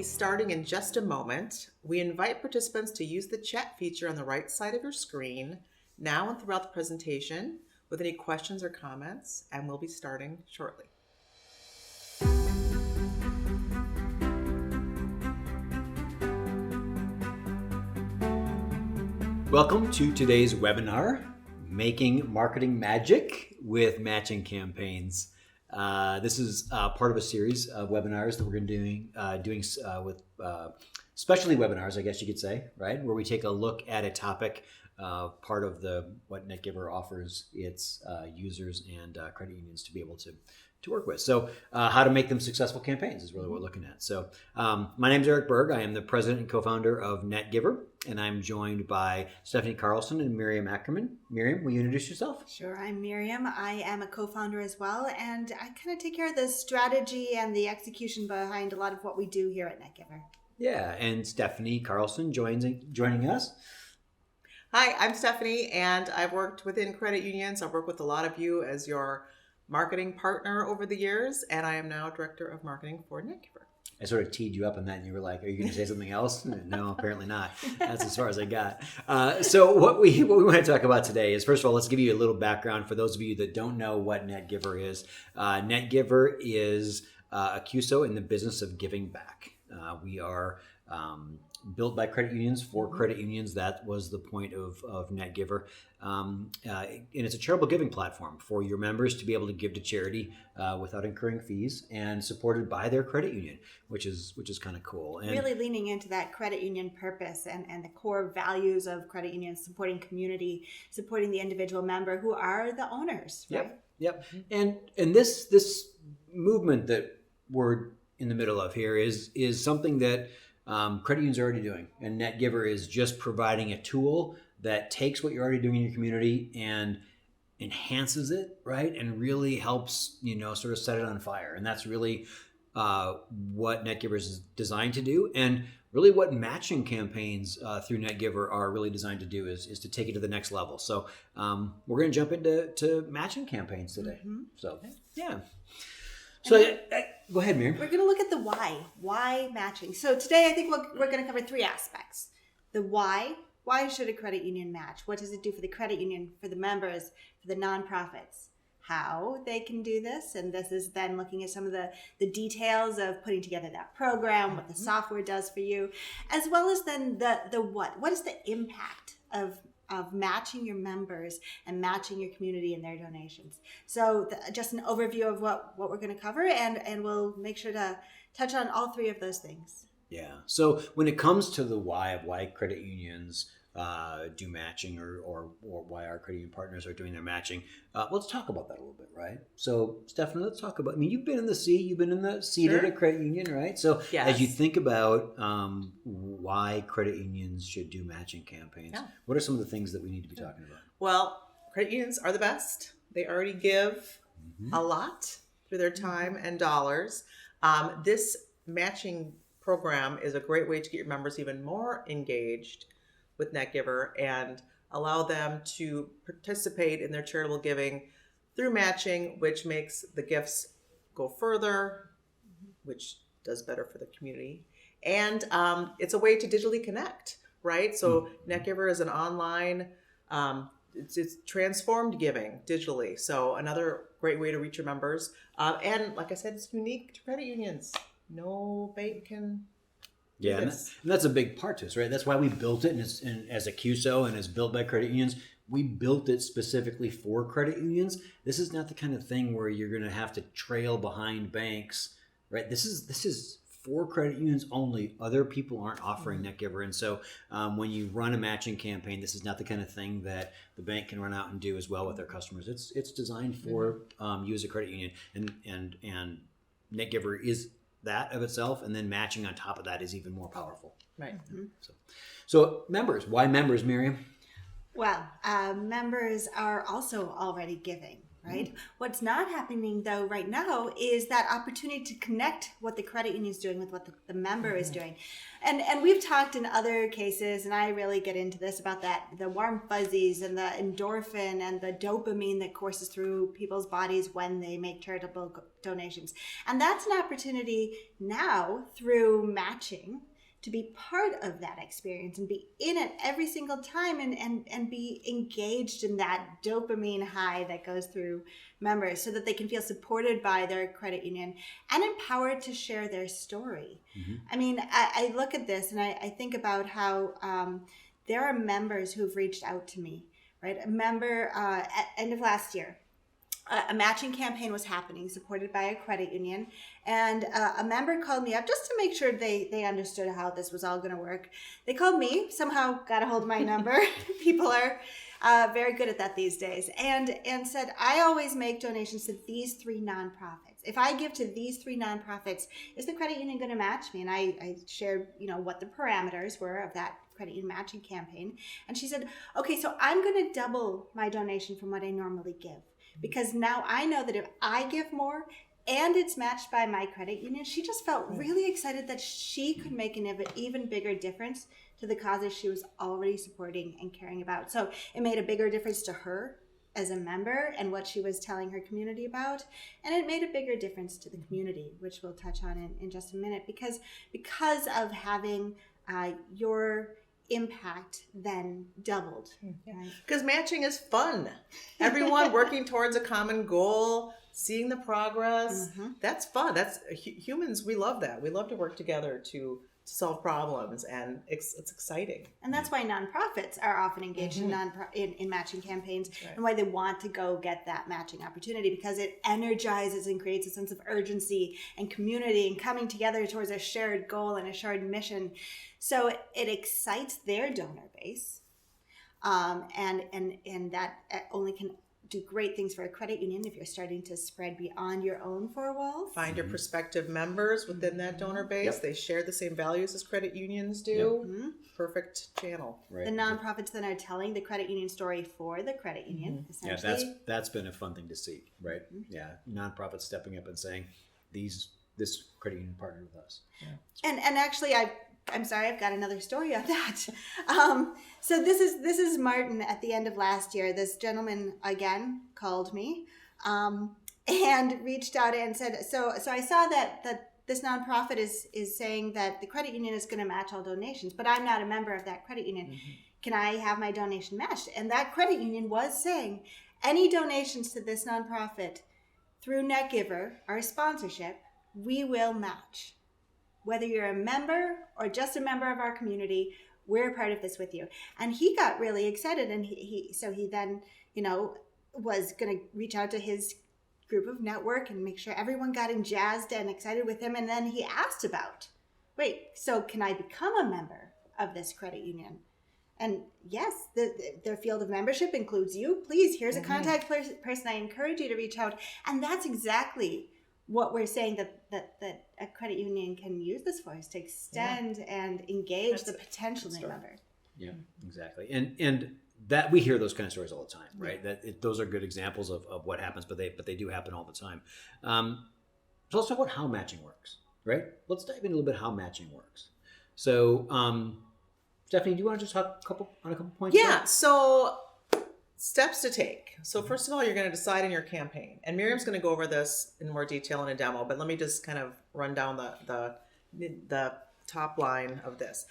be starting in just a moment. We invite participants to use the chat feature on the right side of your screen now and throughout the presentation with any questions or comments, and we'll be starting shortly. Welcome to today's webinar, Making Marketing Magic with Matching Campaigns. This is part of a series of webinars that we're going to be doing with specialty webinars, I guess you could say, right? Where we take a look at a topic, part of what NetGiver offers its users and credit unions to be able to work with. So how to make them successful campaigns is really what we're looking at. So my name is Eric Berg. I am the president and co-founder of NetGiver, and I'm joined by Stephanie Carlson and Miriam Ackerman. Miriam, will you introduce yourself? Sure, I'm Miriam. I am a co-founder as well, and I kind of take care of the strategy and the execution behind a lot of what we do here at NetGiver. Yeah, and Stephanie Carlson joining us. Hi, I'm Stephanie, and I've worked within credit unions. I've worked with a lot of you as your marketing partner over the years, and I am now director of marketing for NetGiver. I sort of teed you up on that, and you were like, "Are you going to say something else?" No, apparently not. That's as far as I got. So what we want to talk about today is, first of all, let's give you a little background for those of you that don't know what NetGiver is. NetGiver is a CUSO in the business of giving back. We are built by credit unions for credit unions. That was the point of NetGiver. And it's a charitable giving platform for your members to be able to give to charity without incurring fees and supported by their credit union, which is kind of cool. And really leaning into that credit union purpose and the core values of credit unions, supporting community, supporting the individual member who are the owners, right? Yep. And this movement that we're in the middle of here is something that credit unions are already doing, and NetGiver is just providing a tool that takes what you're already doing in your community and enhances it, right? And really helps, sort of set it on fire. And that's really what NetGiver is designed to do. And really what matching campaigns through NetGiver are really designed to do is to take it to the next level. So we're going to jump into matching campaigns today. So, yeah. So go ahead, Miriam. We're going to look at the why matching. So today I think we're going to cover three aspects. The why. Why should a credit union match? What does it do for the credit union, for the members, for the nonprofits? How they can do this. And this is then looking at some of the details of putting together that program, what the software does for you, as well as then the what. What is the impact of matching your members and matching your community in their donations? So just an overview of what we're going to cover, and we'll make sure to touch on all three of those things. Yeah. So when it comes to the why of why credit unions do matching or why our credit union partners are doing their matching, let's talk about that a little bit, right? So Stephanie, let's talk about, you've been in the seat Sure. at a credit union, right? So Yes. As you think about why credit unions should do matching campaigns, what are some of the things that we need to be talking about? Well, credit unions are the best. They already give a lot through their time and dollars. This matching program is a great way to get your members even more engaged with NetGiver and allow them to participate in their charitable giving through matching, which makes the gifts go further, which does better for the community. And it's a way to digitally connect, right? So NetGiver is an online, it's transformed giving digitally. So another great way to reach your members. And like I said, it's unique to credit unions. No bank can do Yeah, and this. that's a big part to us, right? That's why we built it, and as a CUSO and as built by credit unions, we built it specifically for credit unions. This is not the kind of thing where you're going to have to trail behind banks, right? This is for credit unions only. Other people aren't offering NetGiver, and so when you run a matching campaign, this is not the kind of thing that the bank can run out and do as well with their customers. It's designed for you as a credit union, and NetGiver is that of itself, and then matching on top of that is even more powerful. Right. So members, why members, Miriam? Well, members are also already giving. right? What's not happening though right now is that opportunity to connect what the credit union is doing with what the member is doing. And we've talked in other cases, and I really get into this about that, the warm fuzzies and the endorphin and the dopamine that courses through people's bodies when they make charitable donations. And that's an opportunity now through matching to be part of that experience and be in it every single time and be engaged in that dopamine high that goes through members so that they can feel supported by their credit union and empowered to share their story. I mean, I look at this and I think about how there are members who've reached out to me, right? A member at end of last year, a matching campaign was happening supported by a credit union, and a member called me up just to make sure they understood how this was all going to work. They called me, somehow got a hold of my number. People are very good at that these days, and said, I always make donations to these 3 nonprofits. If I give to these 3 nonprofits, is the credit union going to match me? And I shared, what the parameters were of that credit union matching campaign. And she said, okay, so I'm going to double my donation from what I normally give. Because now I know that if I give more and it's matched by my credit union, she just felt really excited that she could make an even bigger difference to the causes she was already supporting and caring about. So it made a bigger difference to her as a member and what she was telling her community about. And it made a bigger difference to the community, which we'll touch on in just a minute, because of having your impact then doubled. Because matching is fun. Everyone working towards a common goal, seeing the progress. That's fun. That's humans. We love that. We love to work together to solve problems, and it's exciting. And that's why nonprofits are often engaged in matching campaigns, and why they want to go get that matching opportunity, because it energizes and creates a sense of urgency and community and coming together towards a shared goal and a shared mission. So it excites their donor base, and that only can do great things for a credit union if you're starting to spread beyond your own 4 walls. Find your prospective members within that donor base. They share the same values as credit unions do. Perfect channel. The nonprofits then are telling the credit union story for the credit union, essentially. Yeah, that's been a fun thing to see, right? Yeah, nonprofits stepping up and saying, this credit union partnered with us. And actually, I'm sorry, I've got another story on that. So this is Martin at the end of last year. This gentleman again called me and reached out and said, so I saw that this nonprofit is saying that the credit union is going to match all donations, but I'm not a member of that credit union. Can I have my donation matched? And that credit union was saying any donations to this nonprofit through NetGiver, our sponsorship, we will match. Whether you're a member or just a member of our community, we're a part of this with you. And he got really excited, and he then, was going to reach out to his group of network and make sure everyone got jazzed and excited with him. And then he asked about, wait, so can I become a member of this credit union? And yes, their field of membership includes you. Please, here's a contact person. I encourage you to reach out. And that's exactly what we're saying that a credit union can use this for, is to extend and engage the potential new member. Yeah, exactly. And that we hear those kind of stories all the time, right? Those are good examples of what happens, but they do happen all the time. So let's talk about how matching works, right? Let's dive in a little bit how matching works. So, Stephanie, do you want to just talk on a couple points? Yeah. So steps to take. So first of all, you're going to decide on your campaign, and Miriam's going to go over this in more detail in a demo, but let me just kind of run down the top line of this.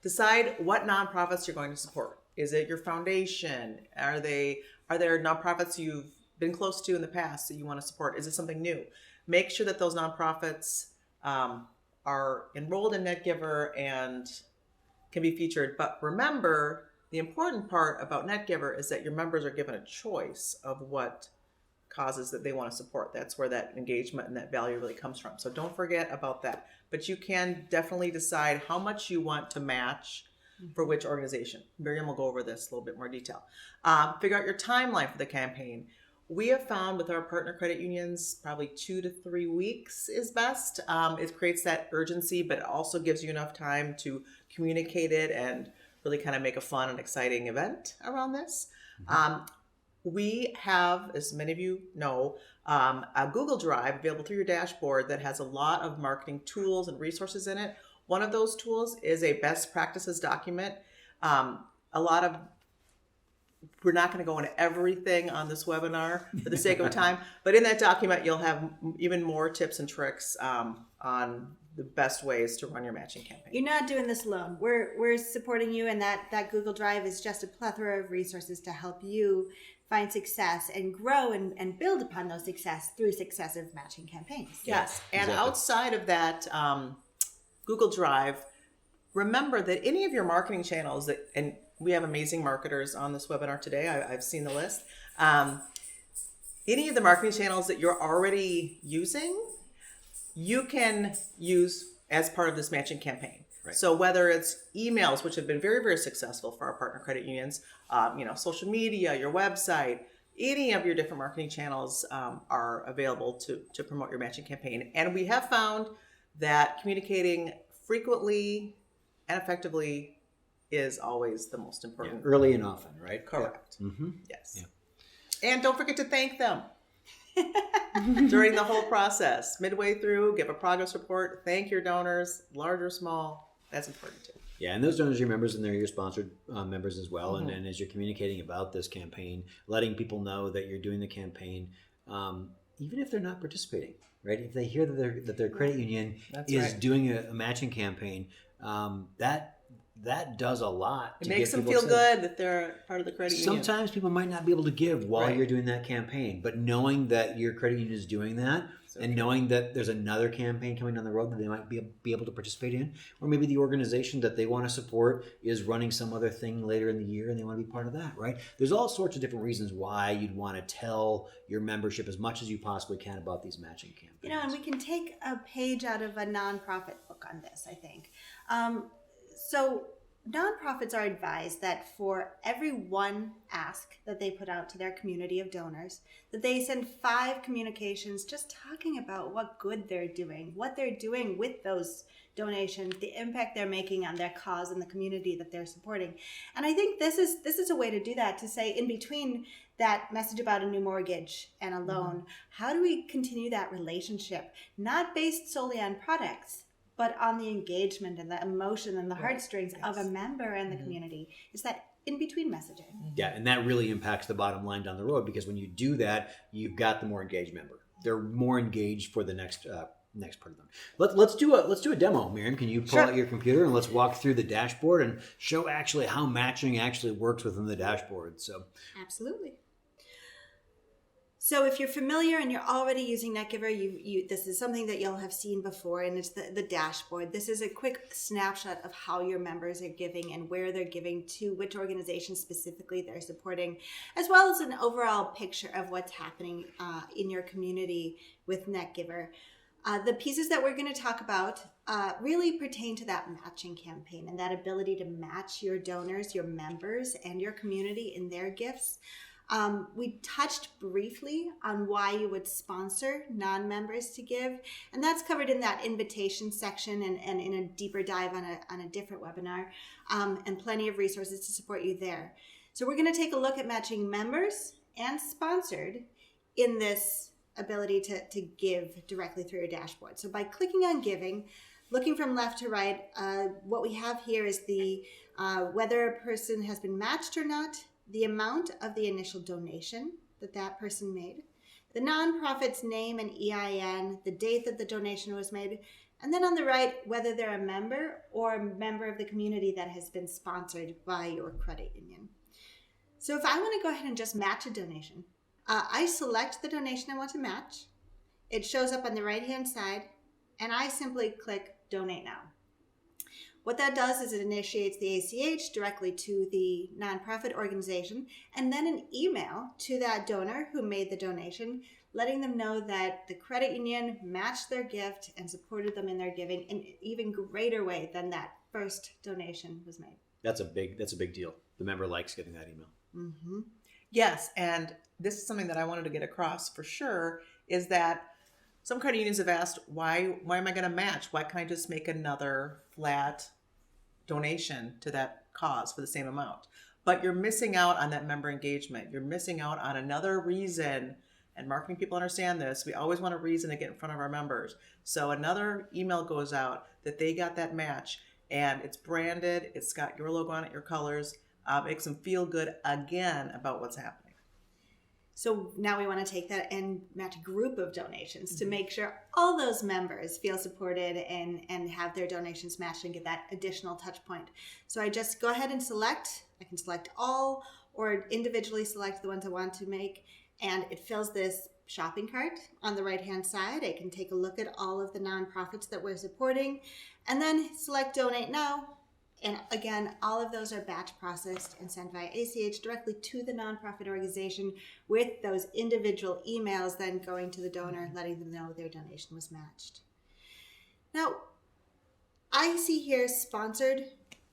Decide what nonprofits you're going to support. Is it your foundation? Are there nonprofits you've been close to in the past that you want to support? Is it something new? Make sure that those nonprofits are enrolled in NetGiver and can be featured. But remember, the important part about NetGiver is that your members are given a choice of what causes that they want to support. That's where that engagement and that value really comes from. So don't forget about that. But you can definitely decide how much you want to match for which organization. Miriam will go over this a little bit more detail. Figure out your timeline for the campaign. We have found with our partner credit unions, probably 2 to 3 weeks is best. It creates that urgency, but it also gives you enough time to communicate it and really kind of make a fun and exciting event around this. We have, as many of you know, a Google Drive available through your dashboard that has a lot of marketing tools and resources in it. One of those tools is a best practices document. A lot of We're not going to go into everything on this webinar for the sake of time, but in that document, you'll have even more tips and tricks on the best ways to run your matching campaign. You're not doing this alone. We're supporting you, and that Google Drive is just a plethora of resources to help you find success and grow and build upon those success through successive matching campaigns. Yes, and exactly. outside of that Google Drive, remember that any of your marketing channels and we have amazing marketers on this webinar today. I've seen the list. Any of the marketing channels that you're already using, you can use as part of this matching campaign. Right. So whether it's emails, which have been very, very successful for our partner credit unions, social media, your website, any of your different marketing channels are available to promote your matching campaign. And we have found that communicating frequently and effectively is always the most important. Early and often, right? Correct. Yeah. Mm-hmm. Yes. Yeah. And don't forget to thank them during the whole process. Midway through, give a progress report, thank your donors, large or small. That's important too. Yeah, and those donors are your members, and they're your sponsored members as well. Mm-hmm. And as you're communicating about this campaign, letting people know that you're doing the campaign, even if they're not participating, right? If they hear that their credit union That's is right. doing a matching campaign, that does a lot. It to makes get them people feel excited. good that they're part of the credit union. Sometimes people might not be able to give while Right. you're doing that campaign, but knowing that your credit union is doing that, and knowing that there's another campaign coming down the road that they might be able to participate in, or maybe the organization that they want to support is running some other thing later in the year and they want to be part of that, right? There's all sorts of different reasons why you'd want to tell your membership as much as you possibly can about these matching campaigns. You know, and we can take a page out of a nonprofit book on this, I think. So nonprofits are advised that for every one ask that they put out to their community of donors, that they send 5 communications just talking about what good they're doing, what they're doing with those donations, the impact they're making on their cause and the community that they're supporting. And I think this is a way to do that, to say in between that message about a new mortgage and a loan, how do we continue that relationship, not based solely on products, but on the engagement and the emotion and the heartstrings of a member and the community? Is that in-between messaging. Yeah, and that really impacts the bottom line down the road, because when you do that, you've got the more engaged member. They're more engaged for the next part of them. Let's do a demo, Miriam. Can you pull out your computer and let's walk through the dashboard and show actually how matching actually works within the dashboard. So Absolutely. So if you're familiar and you're already using NetGiver, this is something that you'll have seen before, and it's the dashboard. This is a quick snapshot of how your members are giving and where they're giving to, which organizations specifically they're supporting, as well as an overall picture of what's happening in your community with NetGiver. The pieces that we're going to talk about really pertain to that matching campaign and that ability to match your donors, your members, and your community in their gifts. We touched briefly on why you would sponsor non-members to give, and that's covered in that invitation section and in a deeper dive on a different webinar, and plenty of resources to support you there. So we're going to take a look at matching members and sponsored in this ability to give directly through your dashboard. So by clicking on giving, looking from left to right, what we have here is the whether a person has been matched or not, the amount of the initial donation that person made, the nonprofit's name and EIN, the date that the donation was made, and then on the right, whether they're a member or a member of the community that has been sponsored by your credit union. So if I want to go ahead and just match a donation, I select the donation I want to match. It shows up on the right-hand side, and I simply click Donate Now. What that does is it initiates the ACH directly to the nonprofit organization, and then an email to that donor who made the donation, letting them know that the credit union matched their gift and supported them in their giving in an even greater way than that first donation was made. that's a big deal. The member likes getting that email. Mm-hmm. Yes, and this is something that I wanted to get across for sure, is that some credit unions have asked, why am I going to match? Why can't I just make another flat donation to that cause for the same amount? but you're missing out on that member engagement. You're missing out on another reason, and marketing people understand this. We always want a reason to get in front of our members. So another email goes out that they got that match, and it's branded, it's got your logo on it, your colors, makes them feel good again about what's happening. So now we want to take that and match a group of donations to make sure all those members feel supported and have their donations matched and get that additional touch point. So I just go ahead and select. I can select all or individually select the ones I want to make. And it fills this shopping cart on the right-hand side. I can take a look at all of the nonprofits that we're supporting and then select Donate Now. And again, all of those are batch processed and sent via ACH directly to the nonprofit organization with those individual emails then going to the donor, letting them know their donation was matched. Now, I see here sponsored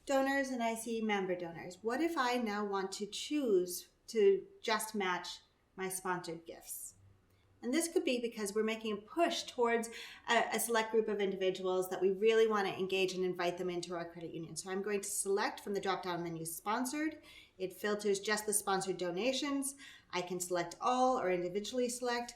donors and I see member donors. What if I now want to choose to just match my sponsored gifts? And this could be because we're making a push towards a select group of individuals that we really want to engage and invite them into our credit union. So I'm going to select from the drop-down menu Sponsored. It filters just the sponsored donations. I can select all or individually select.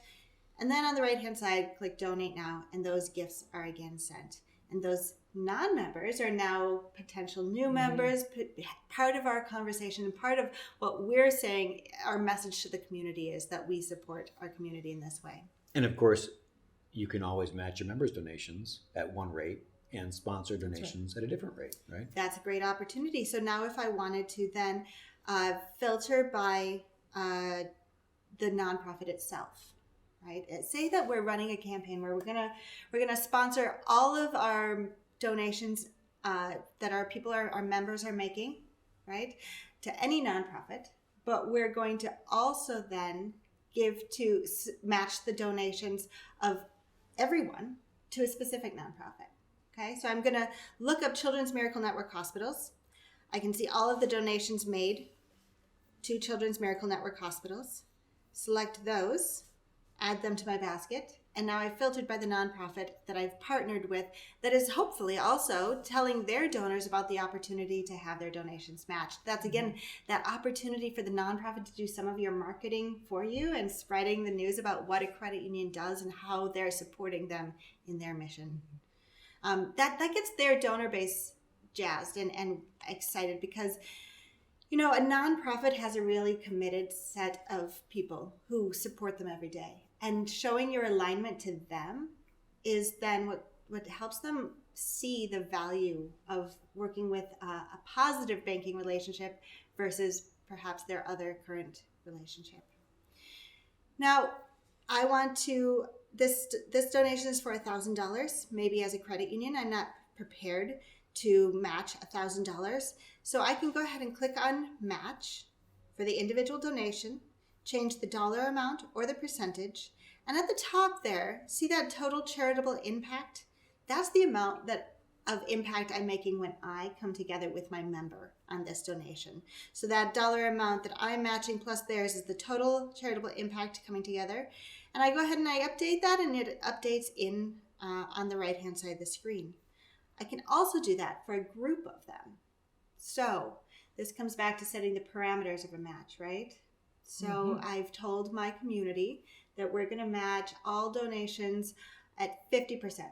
And then on the right-hand side, click Donate Now, and those gifts are again sent. And those non-members are now potential new members, part of our conversation and part of what we're saying, our message to the community is that we support our community in this way. And of course, you can always match your members' donations at one rate and sponsor donations at a different rate, right? That's a great opportunity. So now if I wanted to then filter by the nonprofit itself, right? Say that we're running a campaign where we're gonna sponsor all of our donations that our members are making, right, to any nonprofit, but we're going to also then give to match the donations of everyone to a specific nonprofit. Okay, so I'm going to look up Children's Miracle Network hospitals. I can see all of the donations made to Children's Miracle Network hospitals, select those, add them to my basket, and now I've filtered by the nonprofit that I've partnered with that is hopefully also telling their donors about the opportunity to have their donations matched. That's again, that opportunity for the nonprofit to do some of your marketing for you and spreading the news about what a credit union does and how they're supporting them in their mission. That gets their donor base jazzed and excited because, you know, a nonprofit has a really committed set of people who support them every day. And showing your alignment to them is then what helps them see the value of working with a positive banking relationship versus perhaps their other current relationship. Now, I want to, this donation is for $1,000. Maybe as a credit union, I'm not prepared to match $1,000. So I can go ahead and click on Match for the individual donation, change the dollar amount or the percentage, and at the top there, see that total charitable impact? That's the amount of impact I'm making when I come together with my member on this donation. So that dollar amount that I'm matching plus theirs is the total charitable impact coming together. And I go ahead and I update that, and it updates in on the right-hand side of the screen. I can also do that for a group of them. So this comes back to setting the parameters of a match, right? So I've told my community that we're going to match all donations at 50%.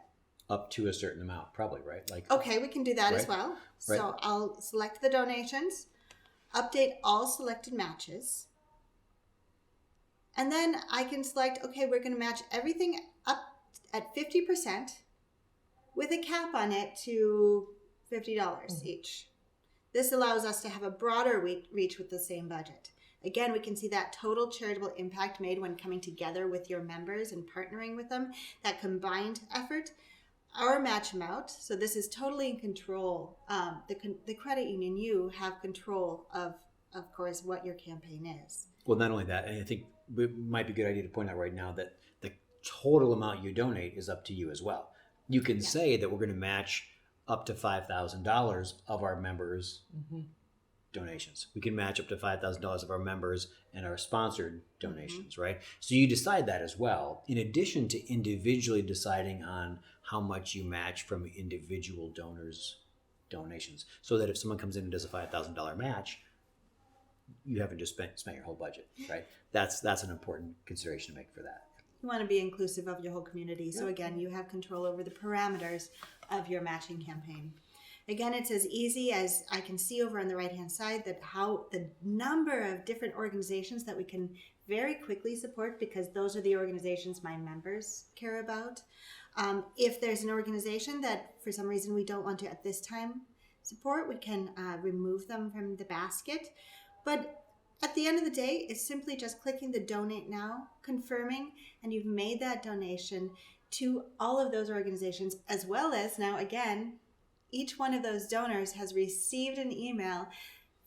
Up to a certain amount, probably, right? Like, okay, we can do that as right? well. Right. So I'll select the donations, update all selected matches, and then I can select, okay, we're going to match everything up at 50% with a cap on it to $50 each. This allows us to have a broader reach with the same budget. Again, we can see that total charitable impact made when coming together with your members and partnering with them, that combined effort. Our match amount, so this is totally in control. The credit union, you have control of course, what your campaign is. Well, not only that, and I think it might be a good idea to point out right now that the total amount you donate is up to you as well. You can say that we're going to match up to $5,000 of our members' donations. We can match up to $5,000 of our members and our sponsored donations, right? So you decide that as well, in addition to individually deciding on how much you match from individual donors' donations. So that if someone comes in and does a $5,000 match, you haven't just spent your whole budget, right? That's an important consideration to make for that. You want to be inclusive of your whole community. So again, you have control over the parameters of your matching campaign. Again, it's as easy as I can see over on the right-hand side that how the number of different organizations that we can very quickly support, because those are the organizations my members care about. If there's an organization that for some reason we don't want to at this time support, we can remove them from the basket. But at the end of the day, it's simply just clicking the donate now, confirming, and you've made that donation to all of those organizations, as well as now, again, each one of those donors has received an email,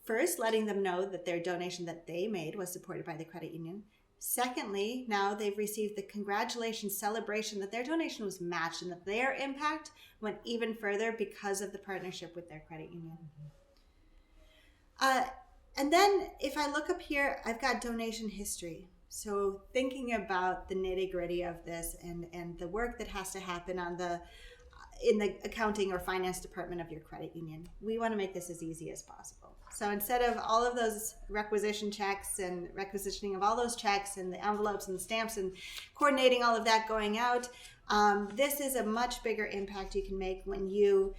first letting them know that their donation that they made was supported by the credit union. Secondly, now they've received the congratulations celebration that their donation was matched and that their impact went even further because of the partnership with their credit union. And then if I look up here, I've got donation history. So thinking about the nitty gritty of this and the work that has to happen in the accounting or finance department of your credit union, we want to make this as easy as possible. So instead of all of those requisitioning of all those checks and the envelopes and the stamps and coordinating all of that going out, this is a much bigger impact you can make when you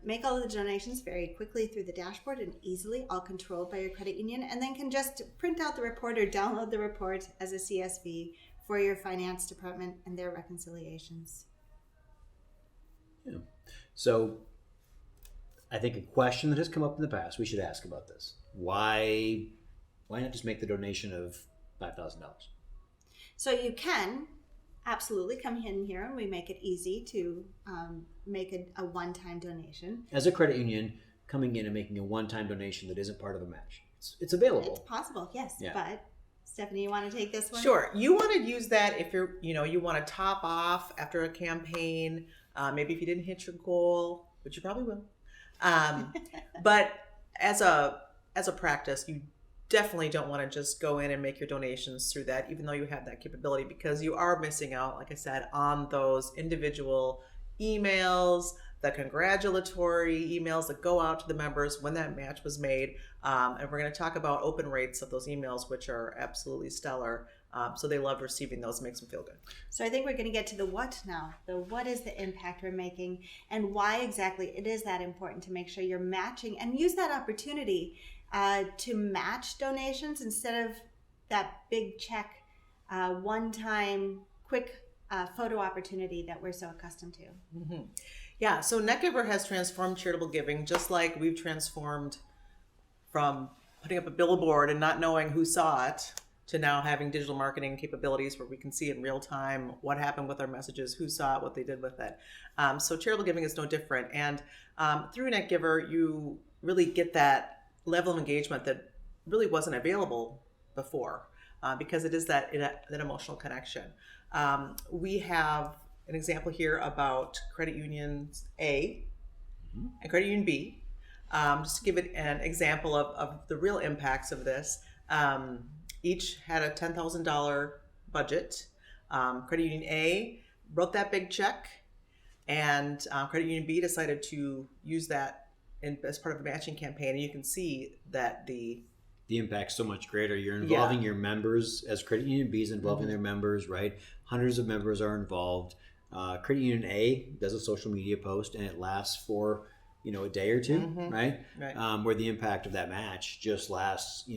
make all of the donations very quickly through the dashboard and easily, all controlled by your credit union, and then can just print out the report or download the report as a CSV for your finance department and their reconciliations. Yeah. So I think a question that has come up in the past, we should ask about this. Why not just make the donation of $5,000? So you can absolutely come in here and we make it easy to make a one-time donation. As a credit union, coming in and making a one-time donation that isn't part of a match. It's available. It's possible, yes. Yeah. But Stephanie, you want to take this one? Sure. You want to use that if you want to top off after a campaign. Maybe if you didn't hit your goal, which you probably will. But as a practice, you definitely don't want to just go in and make your donations through that, even though you have that capability, because you are missing out, like I said, on those individual emails, the congratulatory emails that go out to the members when that match was made. And we're going to talk about open rates of those emails, which are absolutely stellar. So they love receiving those. It makes them feel good. So I think we're going to get to the what now. The what is the impact we're making and why exactly it is that important to make sure you're matching and use that opportunity to match donations instead of that big check, one-time, quick photo opportunity that we're so accustomed to. Mm-hmm. Yeah, so NetGiver has transformed charitable giving just like we've transformed from putting up a billboard and not knowing who saw it to now having digital marketing capabilities where we can see in real time what happened with our messages, who saw it, what they did with it. So charitable giving is no different. And through NetGiver, you really get that level of engagement that really wasn't available before because it is that emotional connection. We have an example here about Credit Union A and Credit Union B. Just to give it an example of the real impacts of this. Each had a $10,000 budget. Credit Union A wrote that big check, and Credit Union B decided to use that as part of a matching campaign. And you can see that the impact's so much greater. You're involving your members, as Credit Union B is involving their members, right? Hundreds of members are involved. Credit Union A does a social media post, and it lasts for a day or two, right? Where the impact of that match just lasts,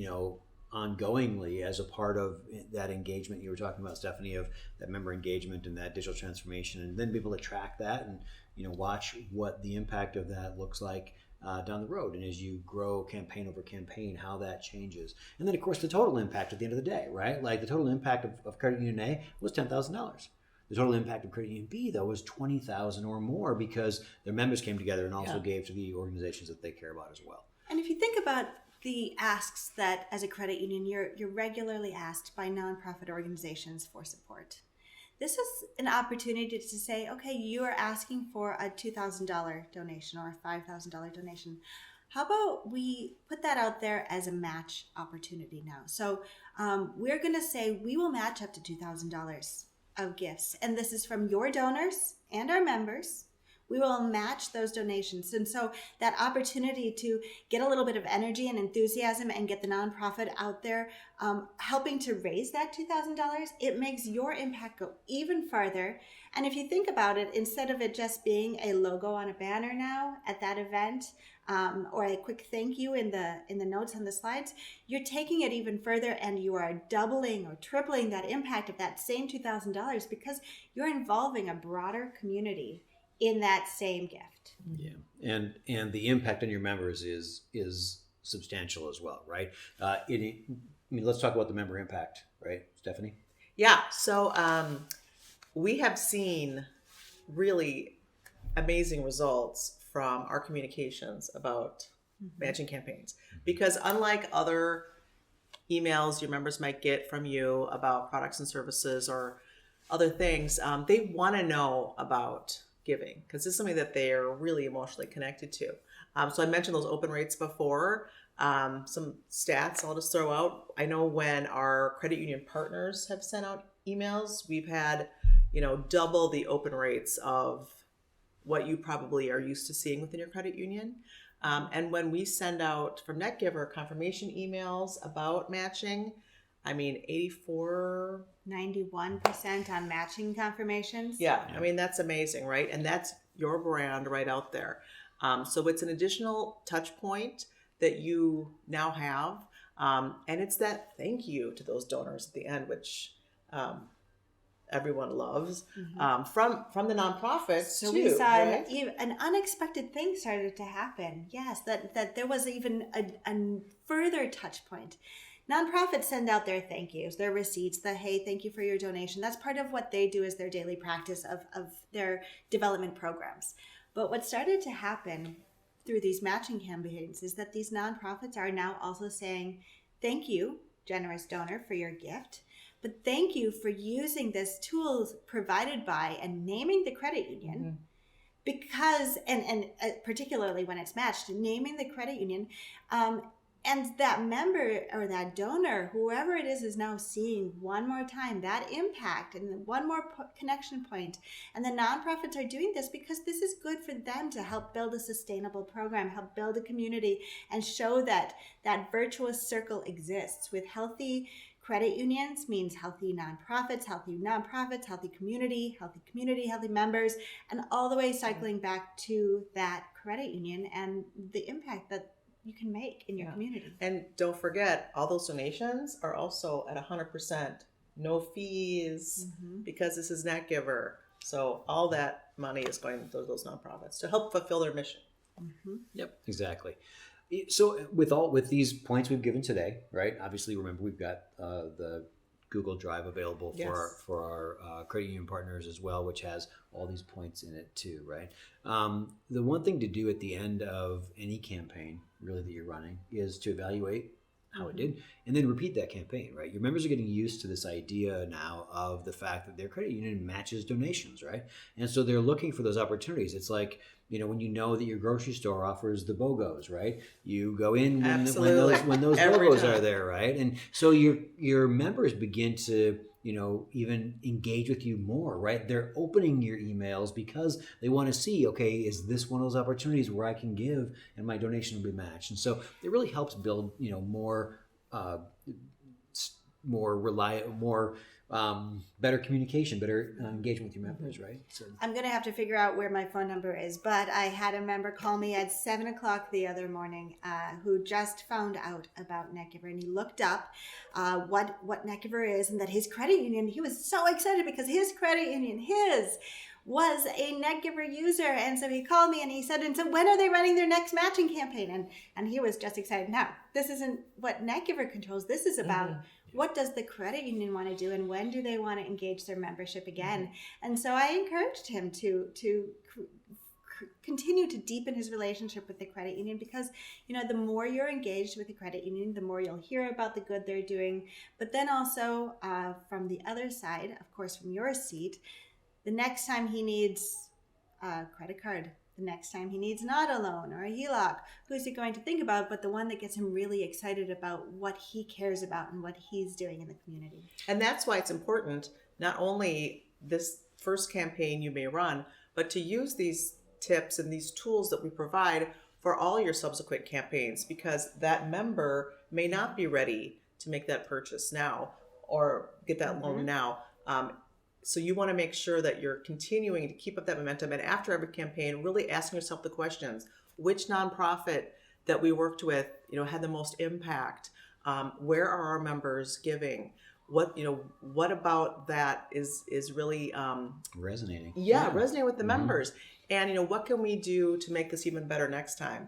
ongoingly as a part of that engagement you were talking about, Stephanie, of that member engagement and that digital transformation, and then be able to track that and watch what the impact of that looks like down the road, and as you grow campaign over campaign, how that changes. And then of course the total impact at the end of the day, right? Like the total impact of Credit Union A was $10,000. The total impact of Credit Union B, though, was $20,000 or more because their members came together and also gave to the organizations that they care about as well. And if you think about the asks that as a credit union you're regularly asked by nonprofit organizations for support, this is an opportunity to say, okay, you are asking for a $2,000 donation or a $5,000 donation. How about we put that out there as a match opportunity now? So we're going to say we will match up to $2,000 of gifts. And this is from your donors and our members. we will match those donations. And so that opportunity to get a little bit of energy and enthusiasm and get the nonprofit out there, helping to raise that $2,000, it makes your impact go even farther. And if you think about it, instead of it just being a logo on a banner now at that event, or a quick thank you in the notes on the slides, you're taking it even further, and you are doubling or tripling that impact of that same $2,000 because you're involving a broader community in that same gift. Yeah, and the impact on your members is substantial as well, right? Let's talk about the member impact, right, Stephanie? Yeah. So we have seen really amazing results from our communications about matching campaigns, because unlike other emails your members might get from you about products and services or other things, they want to know about giving because it's something that they are really emotionally connected to. So I mentioned those open rates before. Some stats I'll just throw out. I know when our credit union partners have sent out emails, we've had, double the open rates of what you probably are used to seeing within your credit union. And when we send out from NetGiver confirmation emails about matching, 84, 91% on matching confirmations. Yeah. That's amazing, right? And that's your brand right out there. So it's an additional touch point that you now have. And it's that thank you to those donors at the end, which everyone loves, from the nonprofits so too. We saw right? an unexpected thing started to happen. Yes, that there was even a further touch point. Nonprofits send out their thank yous, their receipts, the hey, thank you for your donation. That's part of what they do as their daily practice of their development programs. But what started to happen through these matching campaigns is that these nonprofits are now also saying, thank you, generous donor, for your gift. But thank you for using this tool provided by and naming the credit union, because, and particularly when it's matched, naming the credit union, and that member or that donor, whoever it is now seeing one more time that impact and one more connection point. And the nonprofits are doing this because this is good for them to help build a sustainable program, help build a community, and show that that virtuous circle exists. With healthy credit unions means healthy nonprofits, healthy community, healthy members, and all the way cycling back to that credit union and the impact that you can make in your community. And don't forget, all those donations are also at 100%, no fees, because this is NetGiver. So all that money is going to those nonprofits to help fulfill their mission. Yep, exactly. So with these points we've given today, right? Obviously, remember we've got the Google Drive available for our credit union partners as well, which has all these points in it too, right? The one thing to do at the end of any campaign, really, that you're running, is to evaluate how it did, and then repeat that campaign, right? Your members are getting used to this idea now of the fact that their credit union matches donations, right? And so they're looking for those opportunities. It's like, when you know that your grocery store offers the BOGOs, right? You go in when those BOGOs are there, right? And so your members begin to, even engage with you more, right? They're opening your emails because they want to see, okay, is this one of those opportunities where I can give and my donation will be matched? And so it really helps build, better communication, better engagement with your members, right? So I'm going to have to figure out where my phone number is, but I had a member call me at 7:00 the other morning who just found out about NetGiver, and he looked up what NetGiver is and that his credit union, he was so excited because his credit union, was a NetGiver user. And so he called me and he said, and so when are they running their next matching campaign? And he was just excited. Now, this isn't what NetGiver controls. This is about what does the credit union want to do and when do they want to engage their membership again? And so I encouraged him to continue to deepen his relationship with the credit union, because the more you're engaged with the credit union, the more you'll hear about the good they're doing. But then also from the other side, of course, from your seat, the next time he needs a credit card, the next time he needs an auto loan or a HELOC, who's he going to think about but the one that gets him really excited about what he cares about and what he's doing in the community? And that's why it's important, not only this first campaign you may run, but to use these tips and these tools that we provide for all your subsequent campaigns, because that member may not be ready to make that purchase now or get that loan now. So you want to make sure that you're continuing to keep up that momentum, and after every campaign, really asking yourself the questions: which nonprofit that we worked with, had the most impact? Where are our members giving? What about that is really resonating? Yeah, resonating with the members. And what can we do to make this even better next time?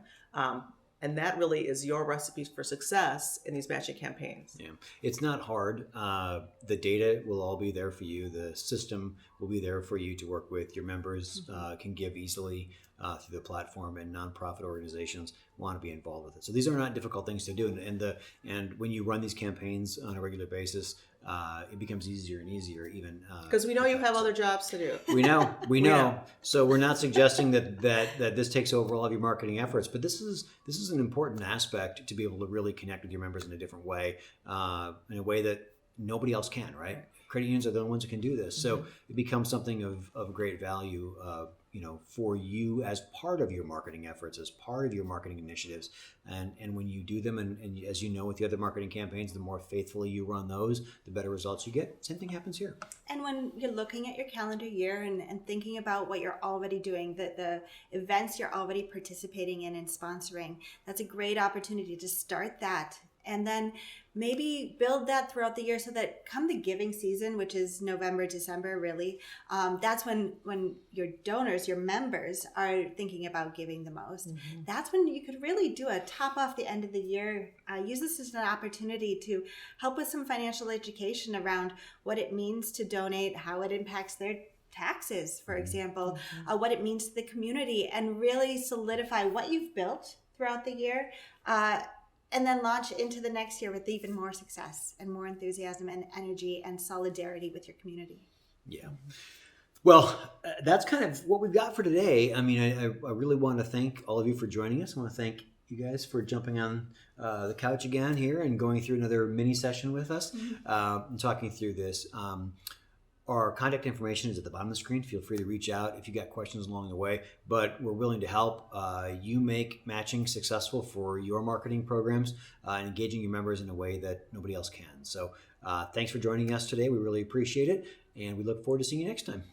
And that really is your recipe for success in these matching campaigns. Yeah, it's not hard. The data will all be there for you. The system will be there for you to work with. Your members can give easily through the platform, and nonprofit organizations want to be involved with it. So these are not difficult things to do. And when you run these campaigns on a regular basis, it becomes easier and easier, even because we know you have other jobs to do. We know. So we're not suggesting that this takes over all of your marketing efforts, but this is an important aspect to be able to really connect with your members in a different way, in a way that nobody else can. Right? Credit unions are the only ones who can do this. So it becomes something of great value, for you as part of your marketing efforts, as part of your marketing initiatives. And when you do them, and as you know with the other marketing campaigns, the more faithfully you run those, the better results you get. Same thing happens here. And when you're looking at your calendar year and thinking about what you're already doing, the events you're already participating in and sponsoring, that's a great opportunity to start that. And then maybe build that throughout the year, so that come the giving season, which is November, December, really, that's when your donors, your members, are thinking about giving the most. That's when you could really do a top off the end of the year. Use this as an opportunity to help with some financial education around what it means to donate, how it impacts their taxes, for example, what it means to the community, and really solidify what you've built throughout the year. And then launch into the next year with even more success and more enthusiasm and energy and solidarity with your community. Yeah. Well, that's kind of what we've got for today. I mean, I really want to thank all of you for joining us. I want to thank you guys for jumping on the couch again here and going through another mini session with us and talking through this. Our contact information is at the bottom of the screen. Feel free to reach out if you got questions along the way, but we're willing to help you make matching successful for your marketing programs and engaging your members in a way that nobody else can. So thanks for joining us today. We really appreciate it, and we look forward to seeing you next time.